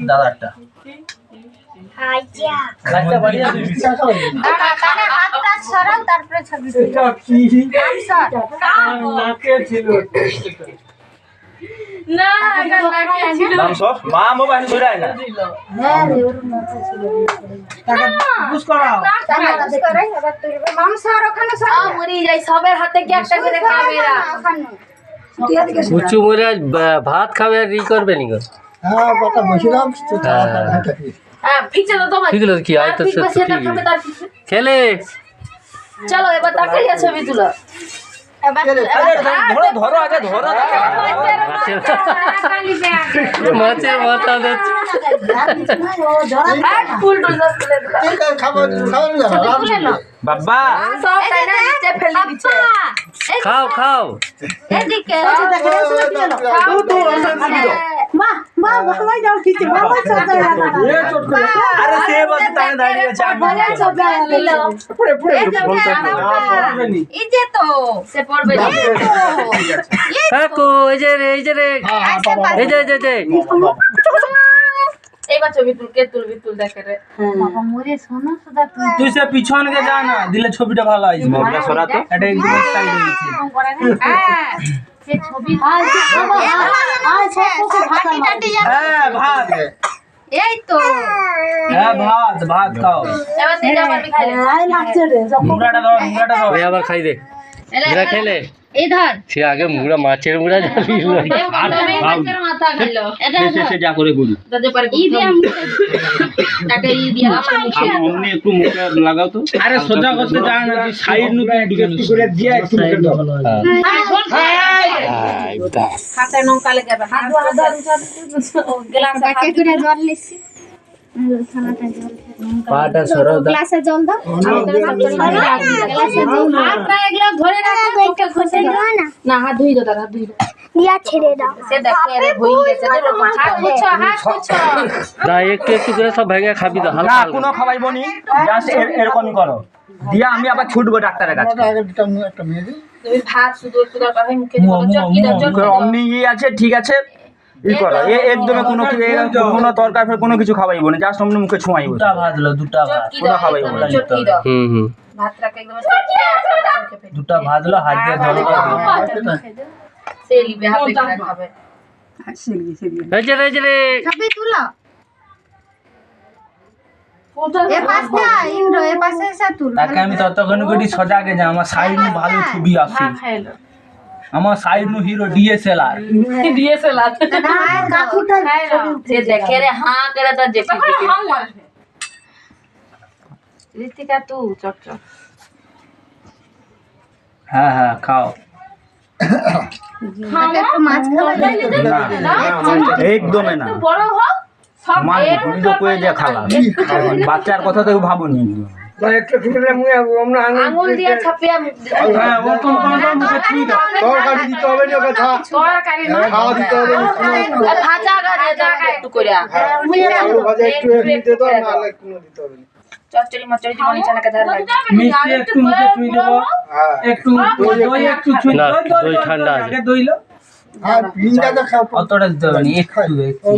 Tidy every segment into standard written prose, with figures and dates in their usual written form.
দাদারটা তারপরে মা মোবাইল ধরে না সবের হাতে কি একটা করে খাবে উঁচু মরে ভাত খাবে আর ই করবে নি গো কি হয়তো খেলে চলো এবার তাকাই ছবি তুলো ধরো আগে ধরো মাছের মাথা দিচ্ছে বাবা খাও খাও আরে সে বসে তাকে দাঁড়িয়ে আছে কাকু এই যে রে এই যে রে এই যে এই যে এইবার ছবি তুল কে তুলবি তুল দেখে রে তুই সে পিছনকে যা না দিলে ছবিটা ভালো আসবে মোবাইলটা সরা তো এটা একদম সাইড হয়ে গেছে সে ছবি হ্যাঁ ভাত এই তো হ্যাঁ ভাত ভাত খাও এবার তুই আবার খাই মুড়াটা দাও মুড়াটা দাও ওই আবার খাই দে এরা খেলে এই ধর সে আগে মুড়া মাছের মুড়া জ্বালিয়ে মাছের মাথা খেলো এটা সে যা করে বলি দাদা পারে ই দিয়ে টাকা ই দিয়ে অমনি একটু মুখে লাগাও তো আরে সোজা করতে যা না তুই সাইড নু একটু করে দিয়ে একটু মুখে দাও খাতে নৌকা লেগে হাত ধর গ্লাস বাকে করে জল লিছি খানাটা জল পাটা সরাও দাও গ্লাসে জল দাও গ্লাসে জল হাতটা এগুলো ধরে রাখো মুখে ঘষে দাও না হাত ধুই দাও হাত ধুই দাও নিয়া ছেড়ে দাও সে দেখে রে ভই গেছে হাত মুছো দা একটু একটু করে সব ভেঙে খাবি দাও না হালকা কোনো খাওয়াইবো নি জাস্ট এরকমই করো দিয়া আমি আবার ছুটবো ডাক্তারের কাছে তুমি ভাত শুধু একটু দরকার হয় মুখে দিও অমনি আছে ঠিক আছে ই করো একদমে কোনো তরকারি কোনো কিছু খাওয়াইবো না জাস্ট অমনি মুখে ছোঁয়াইবো দুটা ভাত লো দুটা ভাত কোনো খাওয়াইবো না হুম ভাত রাখ একদম মুখে ফেলে দুটা ভাত লো হাত দিয়ে ধরো সে লিবে হাতে করে খাবে এই যে রে ছবি তুলো এ পাশটা ইন্দ্র এ পাশে এসে তুল তাকে আমি ততক্ষণ করি সজাগে যা আমার সাইড নু ভালো ছবি আসে আমার সাইড নু হিরো ডিএসএলআর না কাকুটা সে দেখে রে হাঁ করে তো দেখি ঋতিকা তু চট চট হ্যাঁ হ্যাঁ খাও একটু মাছ একদমই না বড় হও সব আমার ভিডিও করে দিয়ে খালা বাচ্চার কথা তো ভাবনি আঙুল দিয়ে ছাপিয়া হ্যাঁ ও কোন মুখে ছুঁই দাও তরকারি দিতে হবে না কথা তরকারি না খাওয়া দিতে হবে ভাজা গাজা জায়গা একটু করে আলু ভাজা একটু দিতে দাও না আলে কোনো দিতে হবে না চচ্চড়ি মচ্চড়ি জীবন চালাকে ধার লাগে মিষ্টি একটু মুখে ছুঁই দেবো একটু দই একটু ছুঁই না দই ঠান্ডা আছে আগে দই লো আর পিঞ্জাটা খাও অতটা দিতে হবে না একটু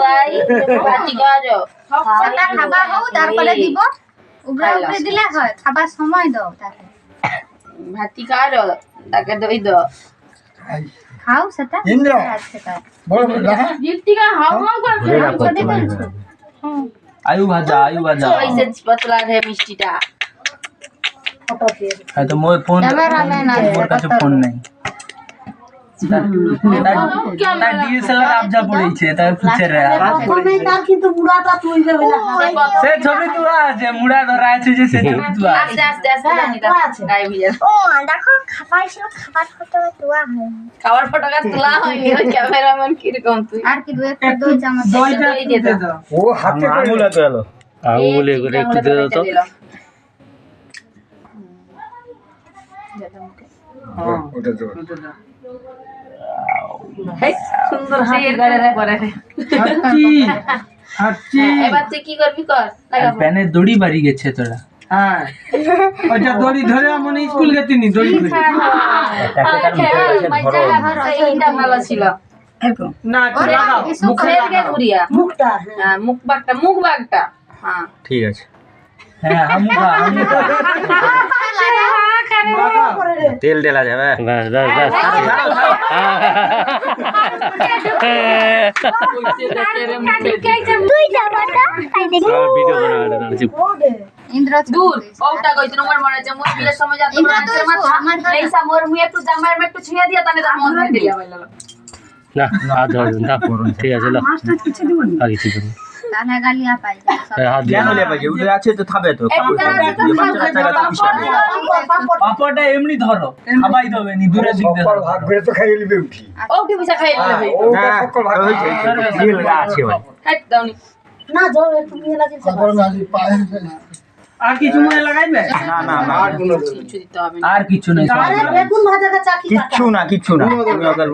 ভাই ভাজি গাজো সবটা খাবা হও তারপরে দিব উপরে উপরে দিলে হয় খাবার সময় দাও তাকে ভাতি গাজো তাকে দই দাও খাও সেটা ইন্দ্র বড় রাখা জিলতিকা হাও হাও করে আয়ু ভাজা ওইসে পতলা রে মিষ্টিটা হ্যাঁ তো মোর ফোন মোর কাছে ফোন নাই তার ডিএসএলআর আবজা পড়েছে তার ফুচে রে তার কিন্তু মুড়াটা তুই যাবে না সে ছবি তোলা আছে মুড়া ধরা আছে যে সে ছবি তোলা আস্তে আস্তে আস্তে গায়ে ভিজে ও দেখো খাবার ছিল খাবার ফটো তোলা হয় খাবার ফটোটা তোলা হয়নি ওই ক্যামেরাম্যান কি রকম তুই আর কি দুই একটা দই চামচ দই দিয়ে দাও ও হাতে আঙুল আছে গেল আঙুলে করে একটু দিয়ে দাও তো হ্যাঁ ওটা দাও সুন্দর হাত গাড়ে করে হাঁচি এবার তুই কি করবি কর লাগা প্যানে দড়ি বাড়ি গেছে তোরা হ্যাঁ আচ্ছা দড়ি ধরে মনে স্কুল গেছিনি দড়ি ধরে এইটা ভালো ছিল না একটু লাগাও মুখটা হ্যাঁ মুখ বাগটা হ্যাঁ ঠিক আছে হ্যাঁ আমুখা লাগাও তেল ঢেলা যাবে ব্যাস ব্যাস ব্যাস ভিডিও দূর ওটা কইছ নম্বর মনে আছে মোর বিলের সময় যাতে মাছের মাথা লেইসা মোর মুই একটু জামার মে একটু ছুঁয়া দিয়া তানে মন ধরে দিয়া হইলো না হাত ধর না ঠিক আছে লো আর কিছু করুন হাত দিয়ে কেন লেবে যে উঠে আছে তো থাবে তো পাপড়টা এমনি ধরো খাবাই দেবে নি দূরে দিক দিয়ে ধরো। ও কি পয়সা খাই লবে আছে ভাই হাট দাওনি আর কিছু মনে লাগাইবে না না না কিছু দিতে হবে আর কিছু নেই কিচ্ছু না তুমি ওদের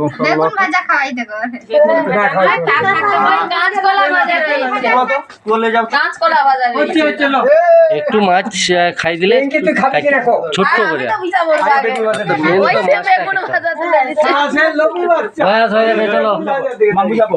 কাঁচকলা বাজার রয়েছে চলে যাও কাঁচকলা বাজার হচ্ছে হচ্ছে লো একটু মাছ খাই দিলে ছোট্ট করে তো পয়সা বলবো আগে ওই সে বেগুন ভাজা দিতে আছে লোক বাচ্চা ব্যাস হয়ে যাবে চলো মামু যাবো